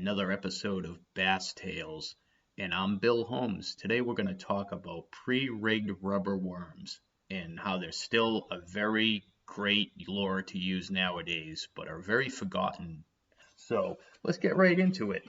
another episode of Bass Tales, and I'm Bill Holmes. Today we're going to talk about pre-rigged rubber worms and how they're still a very great lure to use nowadays, but are very forgotten. So let's get right into it.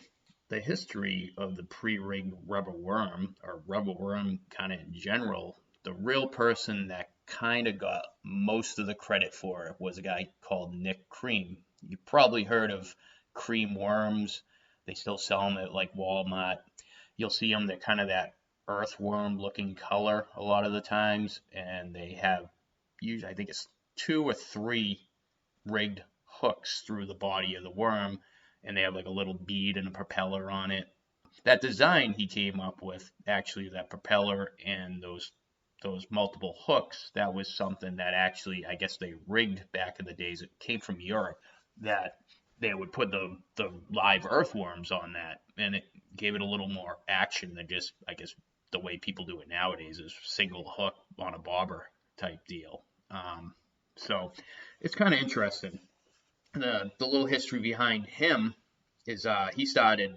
The history of the pre-rigged rubber worm, or rubber worm kind of in general, the real person that kind of got most of the credit for it was a guy called Nick Cream. You've probably heard of cream worms. They still sell them at like Walmart. You'll see them, they're kind of that earthworm looking color a lot of the times, and they have usually, I think it's 2 or 3 rigged hooks through the body of the worm, and they have like a little bead and a propeller on it. That design he came up with, actually, that propeller and those multiple hooks, that was something that actually, I guess, they rigged back in the days. It came from Europe, that they would put the live earthworms on that, and it gave it a little more action than just, I guess, the way people do it nowadays is single hook on a bobber type deal. So it's kind of interesting. The little history behind him is he started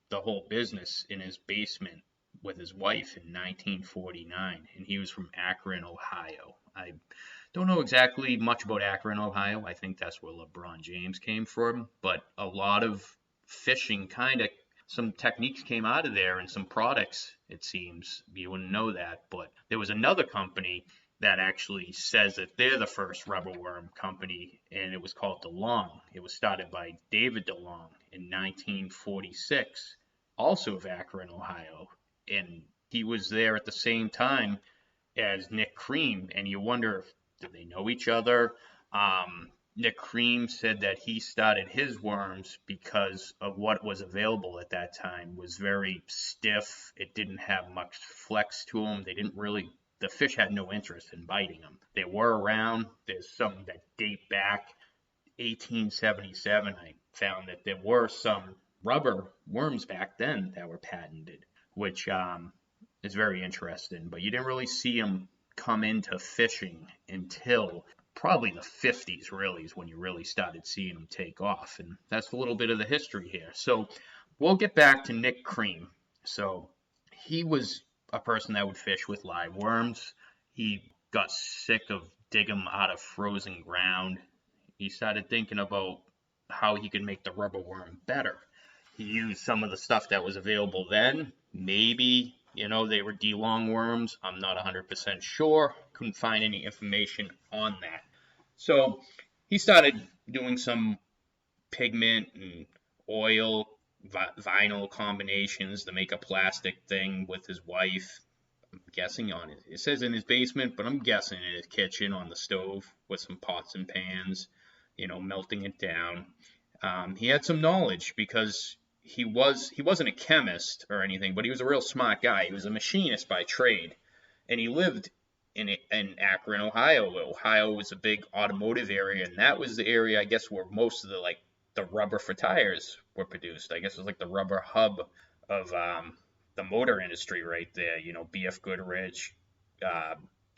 the whole business in his basement with his wife in 1949, and he was from Akron, Ohio. I don't know exactly much about Akron, Ohio. I think that's where LeBron James came from, but a lot of fishing some techniques came out of there and some products, it seems. You wouldn't know that, but there was another company that actually says that they're the first rubber worm company, and it was called DeLong. It was started by David DeLong in 1946, also of Akron, Ohio, and he was there at the same time as Nick Cream, and you wonder, do they know each other? Nick Cream said that he started his worms because of what was available at that time was very stiff. It didn't have much flex to them. The fish had no interest in biting them. They were around. There's some that date back 1877. I found that there were some rubber worms back then that were patented, which is very interesting. But you didn't really see them come into fishing until probably the 50s, really, is when you really started seeing them take off. And that's a little bit of the history here. So we'll get back to Nick Cream. So he was a person that would fish with live worms. He got sick of digging them out of frozen ground. He started thinking about how he could make the rubber worm better. He used some of the stuff that was available then. Maybe, they were DeLong worms. I'm not 100% sure. Couldn't find any information on that. So he started doing some pigment and oil, vinyl combinations to make a plastic thing with his wife. I'm guessing it says in his basement, but I'm guessing in his kitchen on the stove with some pots and pans, melting it down. He had some knowledge because he wasn't a chemist or anything, but he was a real smart guy. He was a machinist by trade, and he lived in Akron, Ohio. Ohio was a big automotive area, and that was the area, I guess, where most of the rubber for tires were produced. I guess it was like the rubber hub of the motor industry right there. BF Goodrich,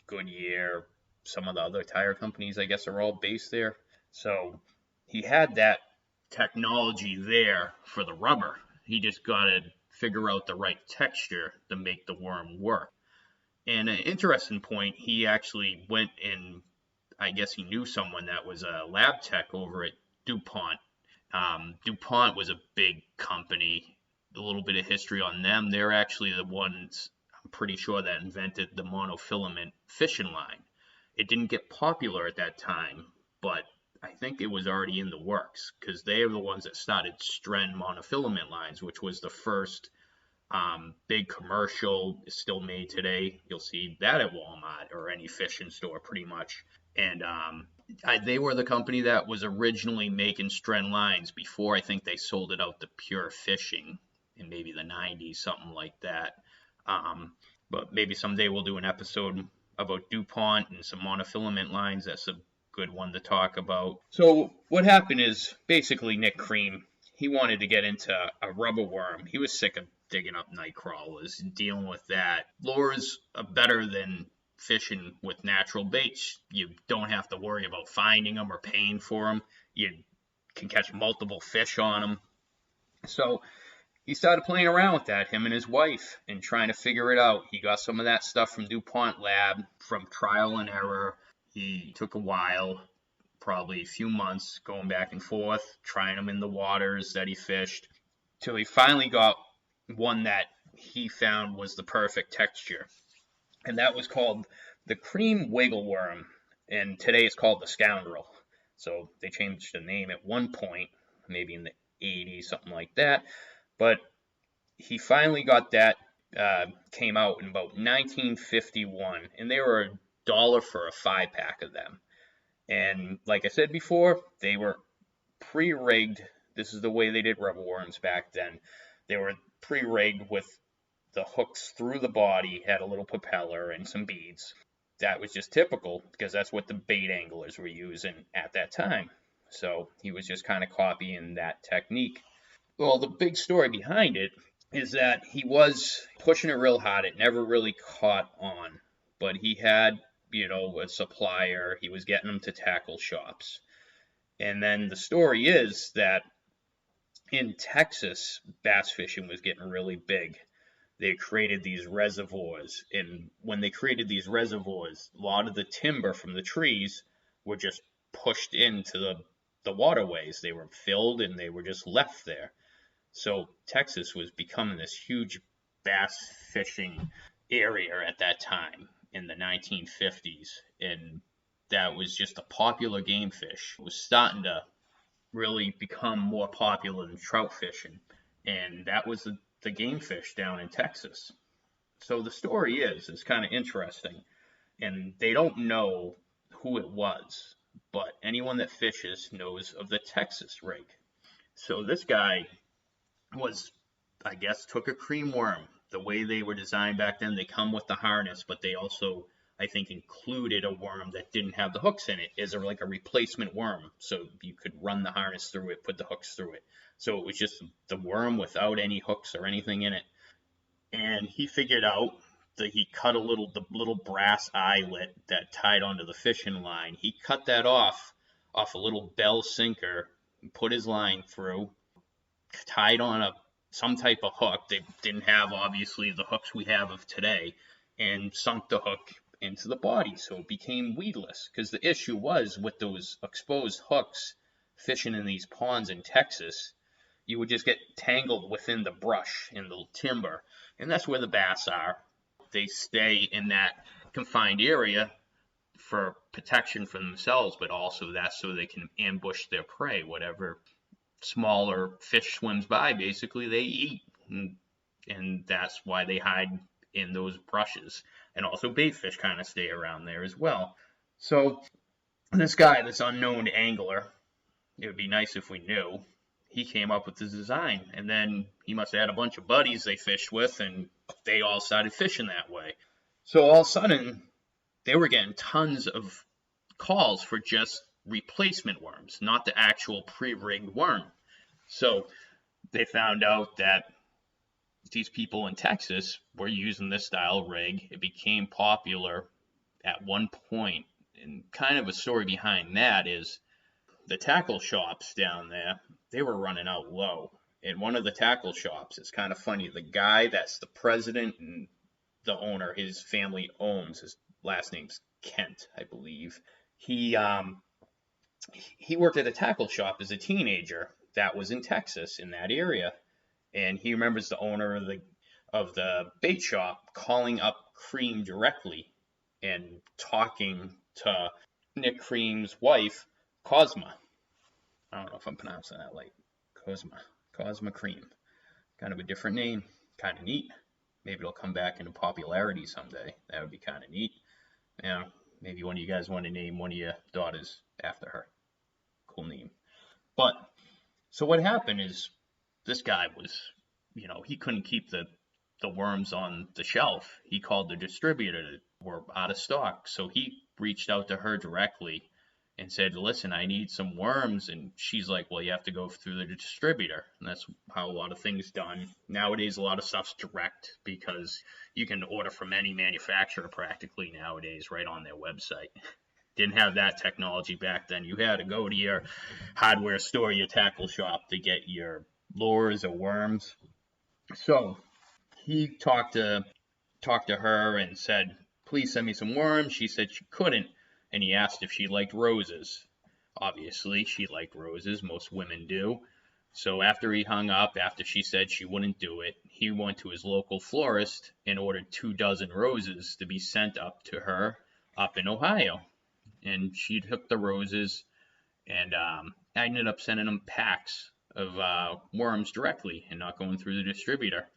Goodyear, some of the other tire companies, I guess, are all based there. So he had that technology there for the rubber. He just got to figure out the right texture to make the worm work. And an interesting point, he actually went and I guess he knew someone that was a lab tech over at DuPont. DuPont was a big company. A little bit of history on them. They're actually the ones, I'm pretty sure, that invented the monofilament fishing line. It didn't get popular at that time, but I think it was already in the works because they are the ones that started Stren monofilament lines, which was the first big commercial. Is still made today. You'll see that at Walmart or any fishing store pretty much. And they were the company that was originally making Stren lines before I think they sold it out to Pure Fishing in maybe the 90s, something like that. But maybe someday we'll do an episode about DuPont and some monofilament lines. That's a good one to talk about. So what happened is basically Nick Cream, he wanted to get into a rubber worm. He was sick of digging up night crawlers and dealing with that. Lures are better than fishing with natural baits. You don't have to worry about finding them or paying for them. You can catch multiple fish on them. So he started playing around with that, him and his wife, and trying to figure it out. He got some of that stuff from DuPont Lab, from trial and error. He took a while, probably a few months, going back and forth, trying them in the waters that he fished, till he finally got one that he found was the perfect texture. And that was called the cream wiggle worm, and today it's called the scoundrel. So they changed the name at one point, maybe in the 80s, something like that. But he finally got that, came out in about 1951, and they were $1 for a 5-pack of them. And like I said before, they were pre-rigged. This is the way they did rubber worms back then. They were pre-rigged with the hooks through the body, had a little propeller and some beads. That was just typical because that's what the bait anglers were using at that time. So he was just kind of copying that technique. Well, the big story behind it is that he was pushing it real hard. It never really caught on, but he had, a supplier. He was getting them to tackle shops. And then the story is that in Texas, bass fishing was getting really big. They created these reservoirs, and when they created these reservoirs, a lot of the timber from the trees were just pushed into the waterways. They were filled and they were just left there. So Texas was becoming this huge bass fishing area at that time in the 1950s, and that was just a popular game fish. It was starting to really become more popular than trout fishing, and that was the game fish down in Texas. So the story is kind of interesting, and they don't know who it was, but anyone that fishes knows of the Texas rig. So this guy was, I guess, took a cream worm. The way they were designed back then, they come with the harness, but they also, I think, included a worm that didn't have the hooks in it as like a replacement worm. So you could run the harness through it, put the hooks through it. So it was just the worm without any hooks or anything in it. And he figured out that he cut the little brass eyelet that tied onto the fishing line. He cut that off a little bell sinker, put his line through, tied on some type of hook. They didn't have, obviously, the hooks we have of today, and sunk the hook into the body, so it became weedless. Because the issue was with those exposed hooks fishing in these ponds in Texas, you would just get tangled within the brush in the timber, and that's where the bass are. They stay in that confined area for protection for themselves, but also that's so they can ambush their prey. Whatever smaller fish swims by, basically they eat, and that's why they hide in those brushes. And also bait fish kind of stay around there as well. So this guy, this unknown angler, it would be nice if we knew, he came up with this design, and then he must have had a bunch of buddies they fished with, and they all started fishing that way. So all of a sudden, they were getting tons of calls for just replacement worms, not the actual pre-rigged worm. So they found out that these people in Texas were using this style rig. It became popular at one point, and kind of a story behind that is the tackle shops down there, they were running out low. In one of the tackle shops, it's kind of funny, the guy that's the president and the owner, his family owns, his last name's Kent, I believe. He worked at a tackle shop as a teenager that was in Texas, in that area, and he remembers the owner of the bait shop calling up Cream directly and talking to Nick Cream's wife, Cosma. I don't know if I'm pronouncing that like Cosma Cream. Kind of a different name, kind of neat. Maybe it'll come back into popularity someday. That would be kind of neat. Yeah, maybe one of you guys want to name one of your daughters after her. Cool name. But so what happened is this guy was, he couldn't keep the worms on the shelf. He called the distributor that were out of stock. So he reached out to her directly and said, listen, I need some worms. And she's like, well, you have to go through the distributor. And that's how a lot of things done. Nowadays, a lot of stuff's direct because you can order from any manufacturer practically nowadays right on their website. Didn't have that technology back then. You had to go to your hardware store, your tackle shop to get your lures or worms. So he talked to her and said, please send me some worms. She said she couldn't, and he asked if she liked roses. Obviously, she liked roses. Most women do. So after he hung up, after she said she wouldn't do it, he went to his local florist and ordered 2 dozen roses to be sent up to her up in Ohio. And she took the roses, and I ended up sending them packs of worms directly and not going through the distributor.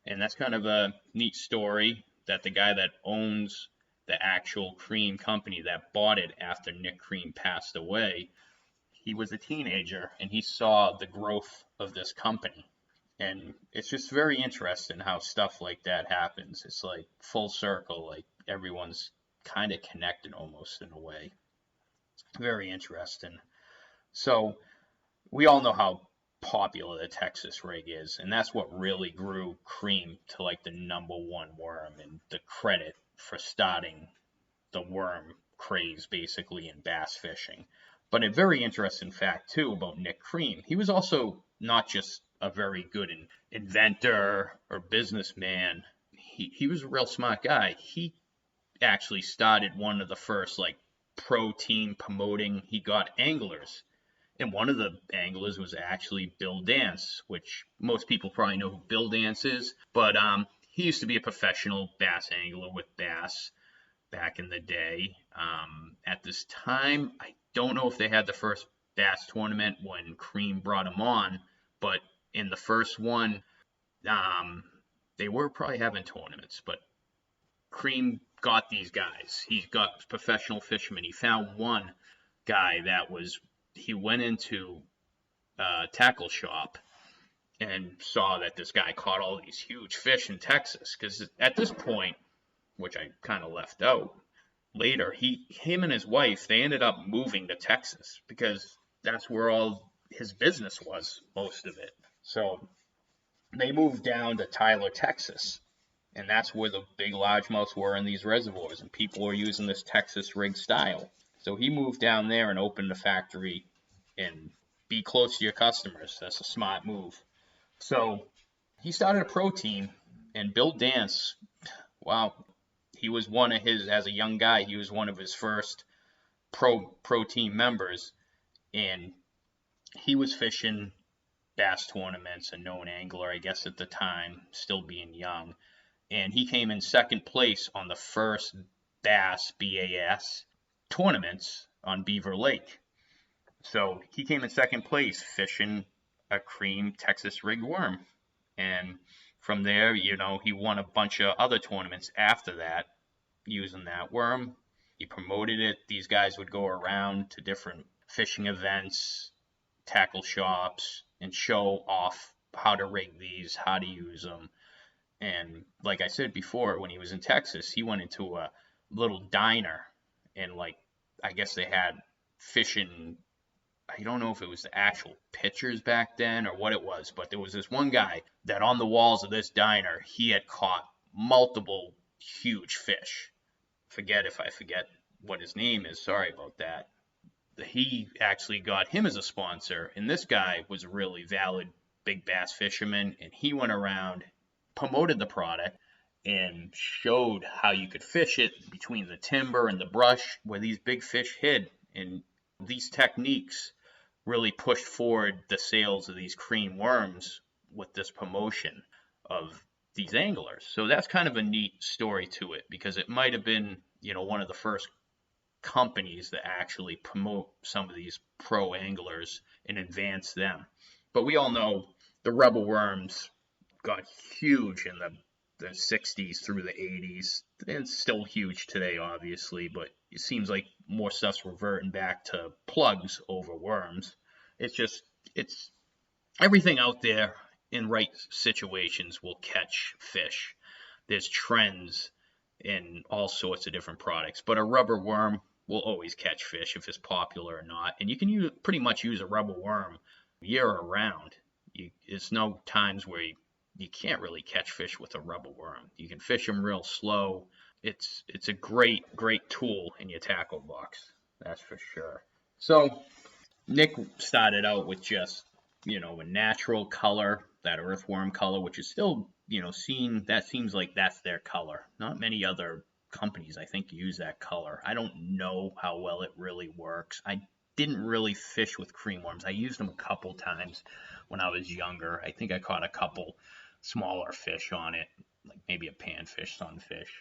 And that's kind of a neat story that the guy that owns the actual Cream company that bought it after Nick Cream passed away, he was a teenager and he saw the growth of this company. And it's just very interesting how stuff like that happens. It's like full circle, like everyone's kind of connected almost in a way. Very interesting. So we all know how popular the Texas rig is, and that's what really grew Cream to like the #1 worm and the credit for starting the worm craze basically in bass fishing. But a very interesting fact too about Nick Cream, he was also not just a very good inventor or businessman. He was a real smart guy. He actually started one of the first like pro team promoting. He got anglers. And one of the anglers was actually Bill Dance, which most people probably know who Bill Dance is. But he used to be a professional bass angler with bass back in the day. At this time, I don't know if they had the first bass tournament when Cream brought him on, but in the first one, they were probably having tournaments, but Cream got these guys. He got professional fishermen. He found one guy that was, he went into a tackle shop and saw that this guy caught all these huge fish in Texas. Because at this point, which I kind of left out later, him and his wife, they ended up moving to Texas because that's where all his business was, most of it. So they moved down to Tyler, Texas. And that's where the big largemouths were in these reservoirs, and people were using this Texas rig style. So he moved down there and opened a factory and be close to your customers. That's a smart move. So he started a pro team, and Bill Dance, wow, he was one of his, as a young guy, he was one of his first pro team members, and he was fishing bass tournaments, a known angler, I guess at the time, still being young. And he came in second place on the first bass, BAS, tournaments on Beaver Lake. So he came in second place fishing a Cream Texas rig worm. And from there, he won a bunch of other tournaments after that using that worm. He promoted it. These guys would go around to different fishing events, tackle shops, and show off how to rig these, how to use them. And like I said before, when he was in Texas, he went into a little diner and I guess they had fishing. I don't know if it was the actual pictures back then or what it was, but there was this one guy that on the walls of this diner, he had caught multiple huge fish. I forget what his name is. Sorry about that. He actually got him as a sponsor, and this guy was a really valid big bass fisherman, and he went around, promoted the product, and showed how you could fish it between the timber and the brush where these big fish hid. And these techniques really pushed forward the sales of these Cream worms with this promotion of these anglers. So that's kind of a neat story to it, because it might have been, one of the first companies that actually promote some of these pro anglers and advance them. But we all know the Rebel worms got huge in the 60s through the 80s. It's still huge today, obviously, but it seems like more stuff's reverting back to plugs over worms. It's everything out there in right situations will catch fish. There's trends in all sorts of different products, but a rubber worm will always catch fish if it's popular or not. And you can pretty much use a rubber worm year round. There's no times where you can't really catch fish with a rubber worm. You can fish them real slow. It's a great tool in your tackle box. That's for sure. So Nick started out with just, a natural color, that earthworm color, which is still, seen, that seems like that's their color. Not many other companies, I think, use that color. I don't know how well it really works. I didn't really fish with cream worms. I used them a couple times when I was younger. I think I caught a couple smaller fish on it, like maybe a panfish, sunfish.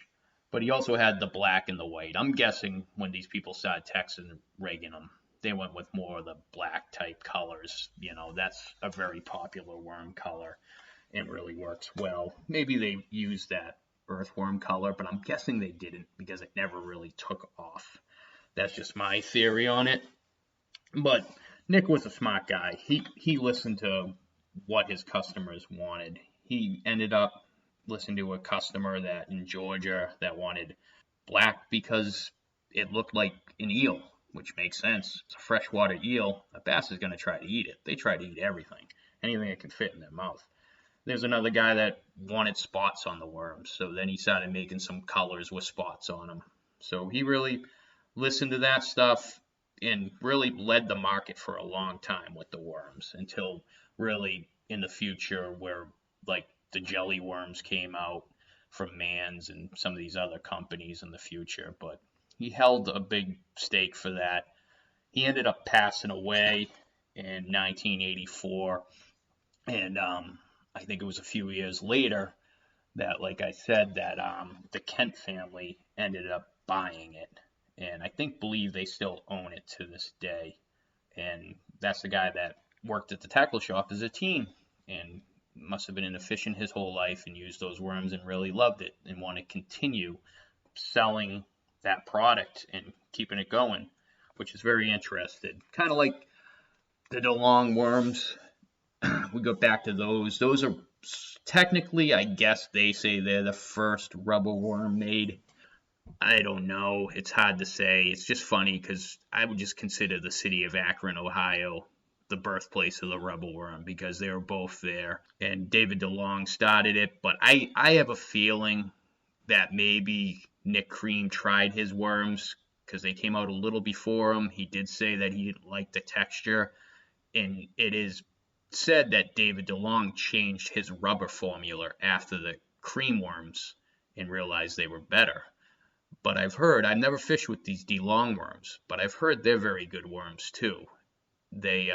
But he also had the black and the white. I'm guessing when these people started texting and rigging them, they went with more of the black type colors. That's a very popular worm color and really works well. Maybe they used that earthworm color, but I'm guessing they didn't because it never really took off. That's just my theory on it. But Nick was a smart guy. He listened to what his customers wanted. He ended up listening to a customer that in Georgia that wanted black because it looked like an eel, which makes sense. It's a freshwater eel. A bass is going to try to eat it. They try to eat everything, anything that can fit in their mouth. There's another guy that wanted spots on the worms, so then he started making some colors with spots on them. So he really listened to that stuff and really led the market for a long time with the worms until really in the future where like the jelly worms came out from Mann's and some of these other companies in the future. But he held a big stake for that. He ended up passing away in 1984, and I think it was a few years later that, like I said, that the Kent family ended up buying it, and I believe they still own it to this day. And that's the guy that worked at the tackle shop as a teen, and must have been into fishing his whole life and used those worms and really loved it and want to continue selling that product and keeping it going, which is very interesting. Kind of like the DeLong worms. We go back to those. Those are technically, I guess they say they're the first rubber worm made. I don't know. It's hard to say. It's just funny because I would just consider the city of Akron, Ohio, the birthplace of the rubber worm because they were both there. And David DeLong started it, but I have a feeling that maybe Nick Cream tried his worms because they came out a little before him. He did say that he didn't like the texture, and it is said that David DeLong changed his rubber formula after the cream worms and realized they were better. But I've never fished with these DeLong worms, but I've heard they're very good worms too. They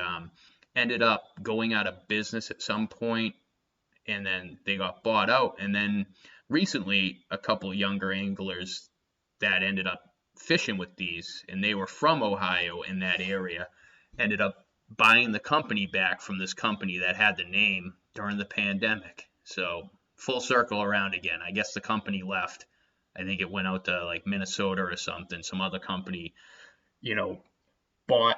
ended up going out of business at some point, and then they got bought out. And then recently, a couple younger anglers that ended up fishing with these, and they were from Ohio in that area, ended up buying the company back from this company that had the name during the pandemic. So full circle around again. I guess the company left. I think it went out to like Minnesota or something. Some other company, bought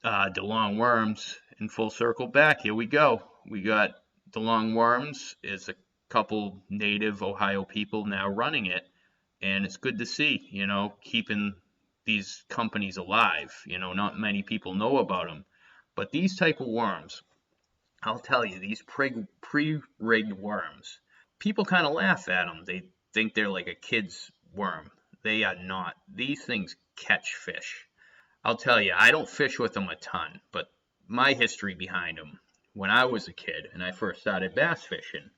DeLong worms, and full circle back. Here we go. We got DeLong worms. Is a couple native Ohio people now running it, and it's good to see. Keeping these companies alive. Not many people know about them, but these type of worms, I'll tell you, these pre-rigged worms, people kind of laugh at them. They think they're like a kid's worm. They are not. These things catch fish. I'll tell you, I don't fish with them a ton, but my history behind them, when I was a kid and I first started bass fishing,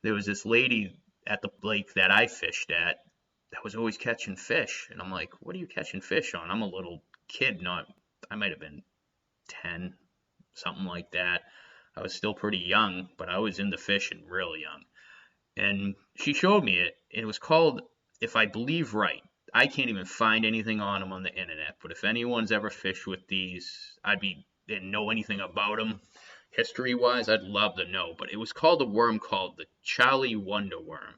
there was this lady at the lake that I fished at that was always catching fish. And I'm like, what are you catching fish on? I'm a little kid, I might have been 10, something like that. I was still pretty young, but I was into fishing real young. And she showed me it. It was called, if I believe right, I can't even find anything on them on the internet, but if anyone's ever fished with these, didn't know anything about them history-wise, I'd love to know. But it was called a worm called the Charlie Wonder Worm,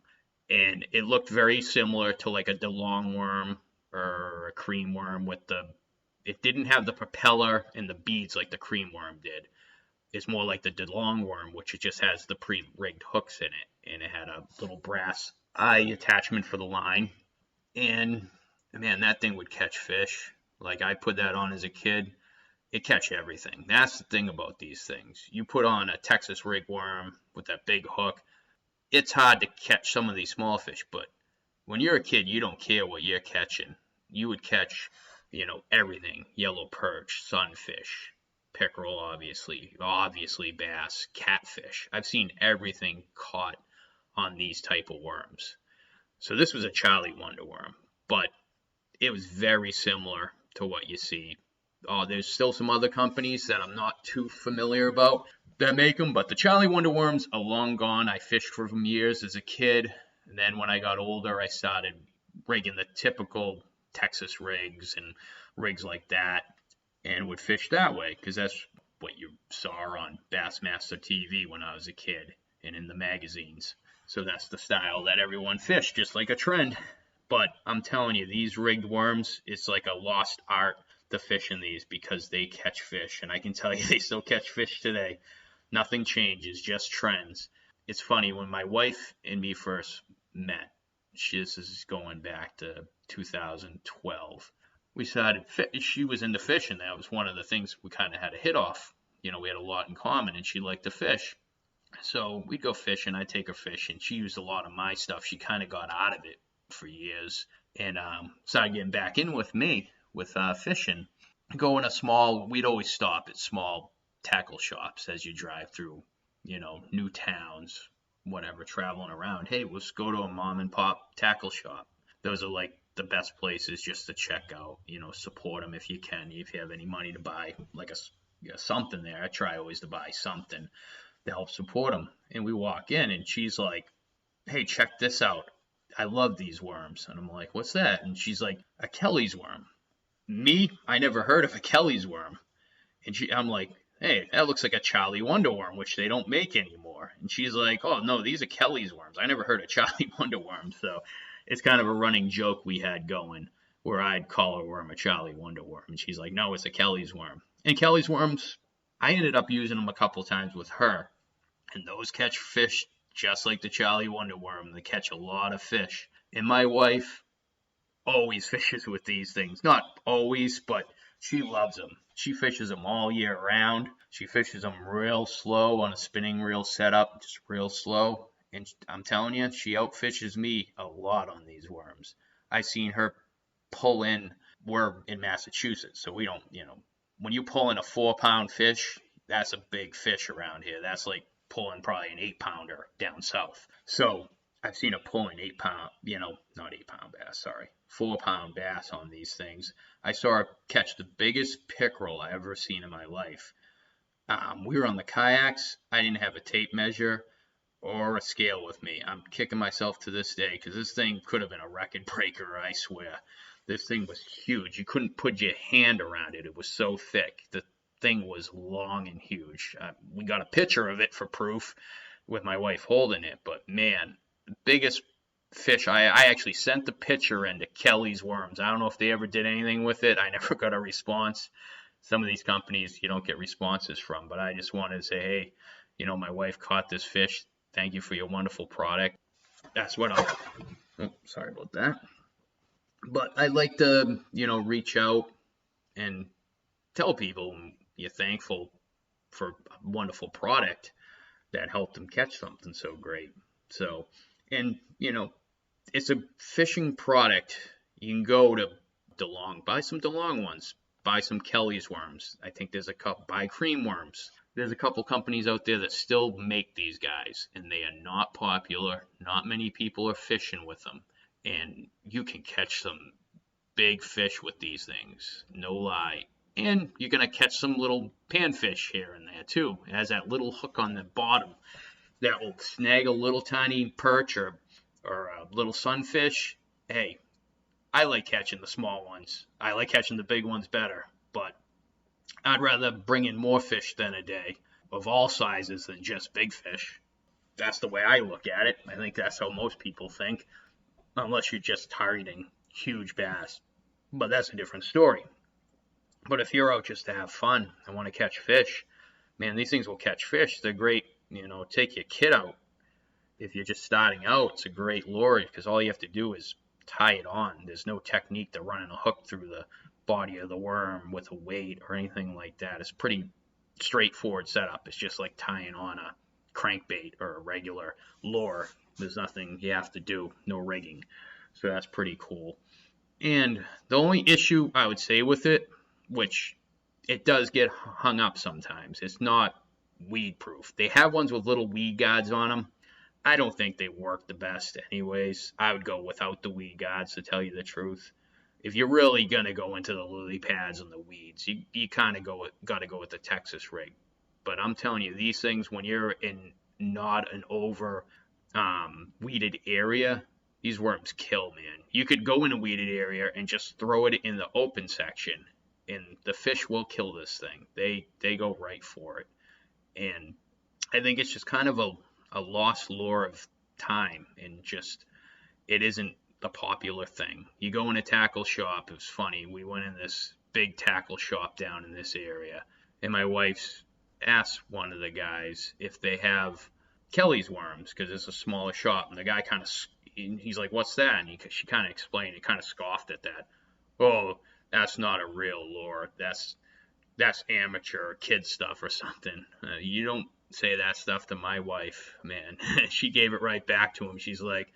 and it looked very similar to like a DeLong worm or a cream worm it didn't have the propeller and the beads like the cream worm did. It's more like the DeLong worm, which it just has the pre-rigged hooks in it, and it had a little brass eye attachment for the line. And man, that thing would catch fish. Like I put that on as a kid, it catch everything. That's the thing about these things. You put on a Texas rig worm with that big hook, it's hard to catch some of these small fish, but when you're a kid, you don't care what you're catching. You would catch, everything. Yellow perch, sunfish, pickerel, obviously bass, catfish. I've seen everything caught on these type of worms. So this was a Charlie Wonder worm, but it was very similar to what you see. There's still some other companies that I'm not too familiar about that make them, but the Charlie Wonder worms are long gone. I fished for them years as a kid, and then when I got older, I started rigging the typical Texas rigs and rigs like that, and would fish that way because that's what you saw on Bassmaster TV when I was a kid and in the magazines. So that's the style that everyone fished, just like a trend. But I'm telling you, these rigged worms, it's like a lost art to fish in these because they catch fish. And I can tell you they still catch fish today. Nothing changes, just trends. It's funny, when my wife and me first met, this is going back to 2012, she was into fishing. That was one of the things we kind of had a hit off. We had a lot in common, and she liked to fish. So we'd go fishing. I'd take her fishing. She used a lot of my stuff. She kind of got out of it for years and started getting back in with me with fishing. We'd always stop at small tackle shops as you drive through, new towns, whatever, traveling around. Hey, let's go to a mom and pop tackle shop. Those are like the best places just to check out, support them if you can, if you have any money to buy like something there. I try always to buy something to help support them. And we walk in and she's like, hey, check this out. I love these worms. And I'm like, what's that? And she's like, a Kelly's worm. Me, I never heard of a Kelly's worm. And I'm like, hey, that looks like a Charlie Wonder worm, which they don't make anymore. And she's like, oh, no, these are Kelly's worms. I never heard of Charlie Wonder worm. So it's kind of a running joke we had going where I'd call a worm a Charlie Wonder worm. And she's like, no, it's a Kelly's worm. And Kelly's worms, I ended up using them a couple times with her. And those catch fish just like the Charlie Wonder worm. They catch a lot of fish. And my wife always fishes with these things. Not always, but she loves them. She fishes them all year round. She fishes them real slow on a spinning reel setup, just real slow. And I'm telling you, she outfishes me a lot on these worms. I've seen her pull in, we're in Massachusetts, so we don't, when you pull in a 4-pound fish, that's a big fish around here. That's like pulling probably an 8-pounder down south. So I've seen her pull an 8-pound, not 8-pound bass, sorry, 4-pound bass on these things. I saw her catch the biggest pickerel I ever seen in my life. We were on the kayaks. I didn't have a tape measure or a scale with me. I'm kicking myself to this day because this thing could have been a record breaker, I swear. This thing was huge. You couldn't put your hand around it. It was so thick. The thing was long and huge. We got a picture of it for proof with my wife holding it, but man, the biggest fish. I actually sent the picture into Kelly's Worms. I don't know if they ever did anything with it. I never got a response. Some of these companies you don't get responses from, but I just wanted to say, hey, my wife caught this fish. Thank you for your wonderful product. That's what sorry about that. But I like to, reach out and tell people you're thankful for a wonderful product that helped them catch something so great. So, and, it's a fishing product. You can go to DeLong, buy some DeLong ones, buy some Kelly's worms. I think there's a couple, buy Cream worms. There's a couple companies out there that still make these guys, and they are not popular. Not many people are fishing with them, and you can catch some big fish with these things, no lie. And you're going to catch some little panfish here and there too. It has that little hook on the bottom that will snag a little tiny perch or a little sunfish. Hey, I like catching the small ones. I like catching the big ones better, but I'd rather bring in more fish than a day of all sizes than just big fish. That's the way I look at it. I think that's how most people think, unless you're just targeting huge bass. But that's a different story. But if you're out just to have fun and want to catch fish, man, these things will catch fish. They're great, take your kid out. If you're just starting out, it's a great lure because all you have to do is tie it on. There's no technique to running a hook through the body of the worm with a weight or anything like that. It's pretty straightforward setup. It's just like tying on a crankbait or a regular lure. There's nothing you have to do, no rigging. So that's pretty cool. And the only issue I would say with it, which it does get hung up sometimes. It's not weed proof. They have ones with little weed guards on them. I don't think they work the best anyways. I would go without the weed guards, to tell you the truth. If you're really gonna go into the lily pads and the weeds, you kind of gotta go with the Texas rig. But I'm telling you, these things, when you're in not an over weeded area, these worms kill, man. You could go in a weeded area and just throw it in the open section, and the fish will kill this thing. They go right for it. And I think it's just kind of a lost lure of time, and just it isn't the popular thing. You go in a tackle shop. It was funny. We went in this big tackle shop down in this area, and my wife's asked one of the guys if they have Kelly's worms, because it's a smaller shop, and the guy kind of, he's like, "What's that?" And she kind of explained. He kind of scoffed at that. "Oh, that's not a real lure. That's amateur kid stuff or something." You don't say that stuff to my wife, man. She gave it right back to him. She's like,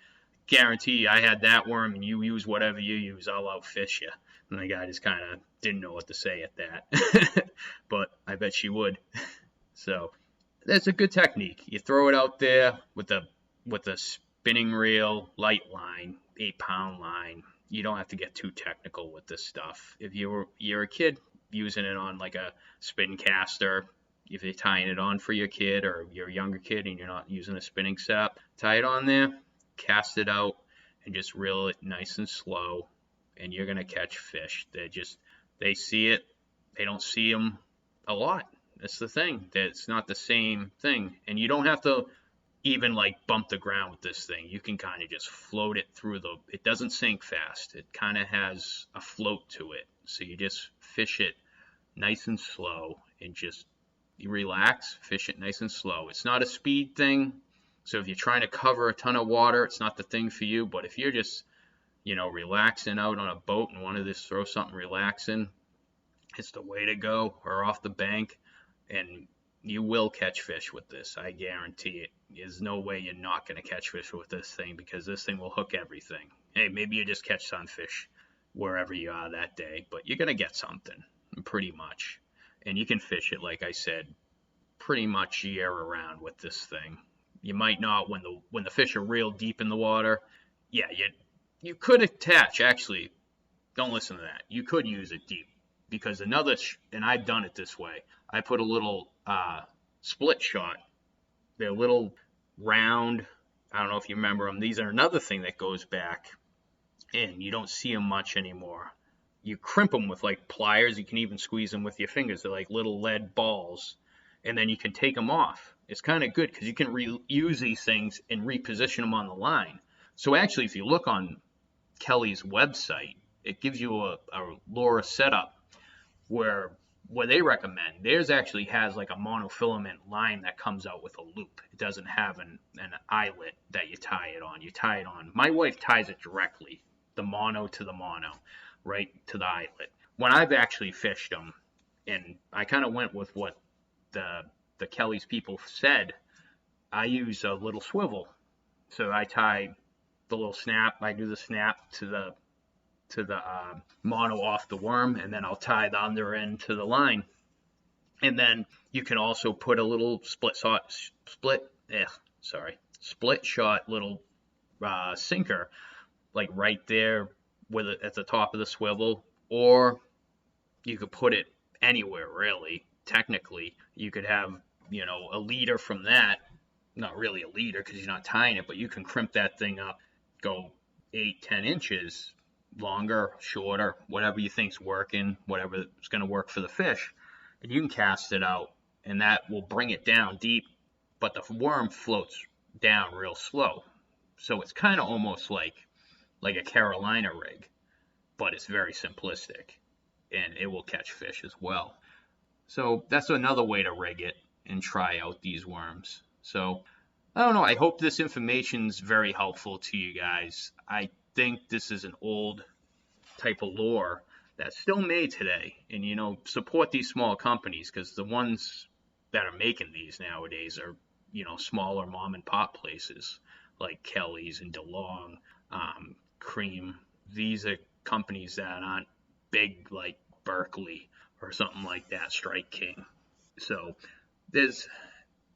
"Guarantee I had that worm, and you use whatever you use, I'll outfish you." And the guy just kind of didn't know what to say at that. But I bet she would. So that's a good technique. You throw it out there with a spinning reel, light line, 8-pound line. You don't have to get too technical with this stuff. If you're a kid using it on like a spin caster, if you're tying it on for your kid, or you're a younger kid and you're not using a spinning setup, tie it on there, cast it out, and just reel it nice and slow, and you're gonna catch fish. They see it. They don't see them a lot. That's the thing. It's not the same thing, and you don't have to even like bump the ground with this thing. You can kind of just float it through it doesn't sink fast. It kind of has a float to it. So you just fish it nice and slow, and just you relax, fish it nice and slow. It's not a speed thing. So if you're trying to cover a ton of water, it's not the thing for you. But if you're just, relaxing out on a boat and want to just throw something relaxing, it's the way to go, or off the bank. And you will catch fish with this. I guarantee it. There's no way you're not going to catch fish with this thing, because this thing will hook everything. Hey, maybe you just catch sunfish wherever you are that day, but you're going to get something, pretty much. And you can fish it, like I said, pretty much year around with this thing. You might not when the fish are real deep in the water. Yeah, you could attach, actually, don't listen to that. You could use it deep, because and I've done it this way. I put a little split shot. They're little round. I don't know if you remember them. These are another thing that goes back, and you don't see them much anymore. You crimp them with like pliers. You can even squeeze them with your fingers. They're like little lead balls, and then you can take them off. It's kind of good because you can reuse these things and reposition them on the line. So actually, if you look on Kelly's website, it gives you a lure setup where they recommend. Theirs actually has like a monofilament line that comes out with a loop. It doesn't have an eyelet that you tie it on. You tie it on. My wife ties it directly, the mono to the mono, right to the eyelet. When I've actually fished them, and I kind of went with what the Kelly's people said, I use a little swivel. So I tie the little snap. I do the snap to the mono off the worm, and then I'll tie the under end to the line. And then you can also put a little split shot little sinker, like right there with it at the top of the swivel, or you could put it anywhere really. Technically, you could have a leader from that. Not really a leader because you're not tying it, but you can crimp that thing up, go 8-10 inches longer, shorter, whatever you think's working, whatever is going to work for the fish, and you can cast it out, and that will bring it down deep, but the worm floats down real slow. So it's kind of almost like a Carolina rig, but it's very simplistic, and it will catch fish as well. So that's another way to rig it and try out these worms. So I don't know. I hope this information's very helpful to you guys. I think this is an old type of lure that's still made today. And, support these small companies, because the ones that are making these nowadays are, smaller mom and pop places like Kelly's and DeLong, Cream. These are companies that aren't big like Berkley or something like that, Strike King. So there's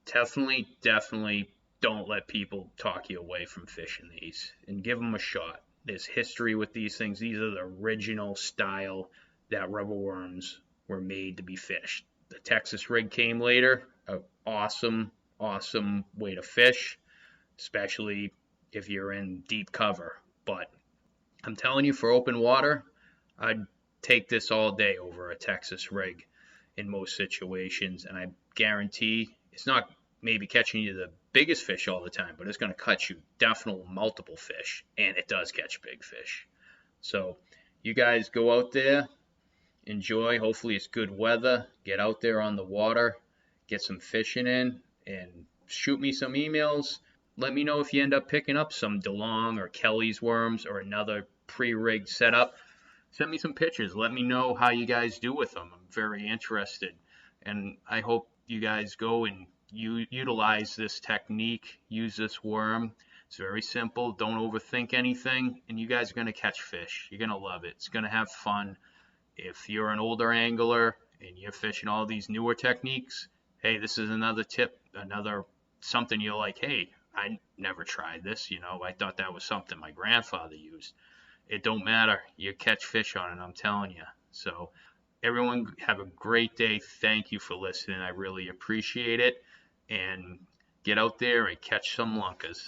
definitely don't let people talk you away from fishing these and give them a shot. There's history with these things. These are the original style that rubber worms were made to be fished. The Texas rig came later. An awesome way to fish, especially if you're in deep cover. But I'm telling you, for open water, I'd take this all day over a Texas rig in most situations. And I guarantee it's not maybe catching you the biggest fish all the time, but it's going to catch you definitely multiple fish. And it does catch big fish. So you guys go out there, enjoy. Hopefully it's good weather. Get out there on the water, get some fishing in, and shoot me some emails. Let me know if you end up picking up some DeLong or Kelly's worms or another pre-rigged setup. Send me some pictures. Let me know how you guys do with them. I'm very interested. And I hope you guys go and utilize this technique, use this worm. It's very simple. Don't overthink anything. And you guys are going to catch fish. You're going to love it. It's going to have fun. If you're an older angler and you're fishing all these newer techniques, hey, this is another tip, another something you're like, hey, I never tried this. I thought that was something my grandfather used. It don't matter. You catch fish on it, I'm telling you. So everyone have a great day. Thank you for listening. I really appreciate it. And get out there and catch some lunkers.